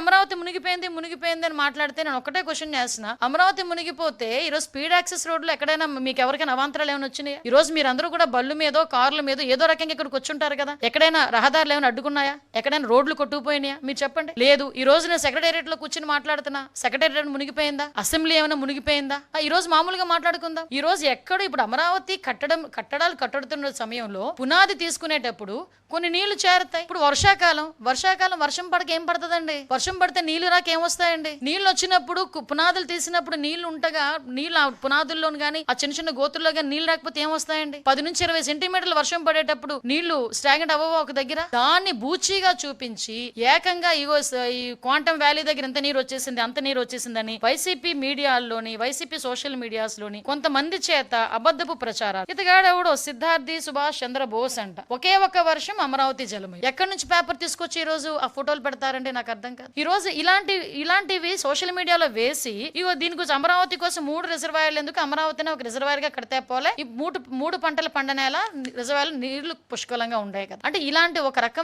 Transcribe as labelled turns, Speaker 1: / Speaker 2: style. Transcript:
Speaker 1: అమరావతి మునిగిపోయింది అని మాట్లాడితే నేను ఒకటే క్వశ్చన్ చేస్తున్నా. అమరావతి మునిగిపోతే ఈ రోజు స్పీడ్ యాక్సెస్ రోడ్లు ఎక్కడైనా మీకు ఎవరికైనా అవాంతరాలు ఏమైనా వచ్చినాయి? ఈ రోజు మీరందరూ కూడా బళ్ళు మీదో కార్ల మీద ఏదో రకంగా ఇక్కడికి వచ్చుంటారు కదా. ఎక్కడైనా రహదారులు ఏమైనా అడ్డుకున్నాయా? ఎక్కడైనా రోడ్లు కొట్టుకుపోయినాయా? మీరు చెప్పండి. లేదు. ఈ రోజు నేను సెక్రటేరియట్ లో కూర్చుని మాట్లాడుతున్నా, సెక్రటేరియట్ మునిగిపోయిందా? అసెంబ్లీ ఏమైనా మునిగిపోయిందా? ఈ రోజు మామూలుగా మాట్లాడుకుందాం. ఈ రోజు ఎక్కడ ఇప్పుడు అమరావతి కట్టడాలు కట్టుతున్న సమయంలో పునాది తీసుకునేటప్పుడు కొన్ని నీళ్లు చేరుతాయి. ఇప్పుడు వర్షాకాలం వర్షం పడక ఏం పడుతుందండి? వర్షం పడితే నీళ్లు రాక ఏమొస్తాయండి? నీళ్లు వచ్చినప్పుడు పునాదులు తీసినప్పుడు నీళ్లు ఉంటగా నీళ్ళు ఆ పునాదుల్లోను గానీ ఆ చిన్న చిన్న గోతుల్లో గానీ నీళ్లు రాకపోతే ఏమొస్తాయండి? 10 నుంచి 20 సెంటీమీటర్లు వర్షం పడేటప్పుడు నీళ్లు స్టాగ్నెంట్ అవ్వవో ఒక దగ్గర? దాన్ని బూచిగా చూపించి ఏకంగా ఈ క్వాంటమ్ వ్యాలీ దగ్గర ఎంత నీరు వచ్చేసింది అంత నీరు వచ్చేసిందని వైసీపీ మీడియాల్లోని వైసీపీ సోషల్ మీడియాస్ లోని కొంతమంది చేత అబద్ధపు ప్రచారాలు. ఇతగాడెవడో సిద్ధార్థి సుభాష్ చంద్ర బోస్ అంట. ఒకే ఒక వర్షం అమరావతి జలము. ఎక్కడి నుంచి పేపర్ తీసుకొచ్చి ఈ రోజు ఆ ఫోటోలు పెడతారంటే నాకు అర్థం కాదు. ఈ రోజు ఇలాంటివి సోషల్ మీడియాలో వేసి ఇగో దీని గురించి అమరావతి కోసం 3 రిజర్వాయర్లు ఎందుకు, అమరావతిని ఒక రిజర్వాయర్ గా కడితే పోలే, ఈ మూడు పంటల పండనేలా రిజర్వాయర్లు నీళ్లు పుష్కలంగా ఉండే కదా. అంటే ఇలాంటి ఒక రకం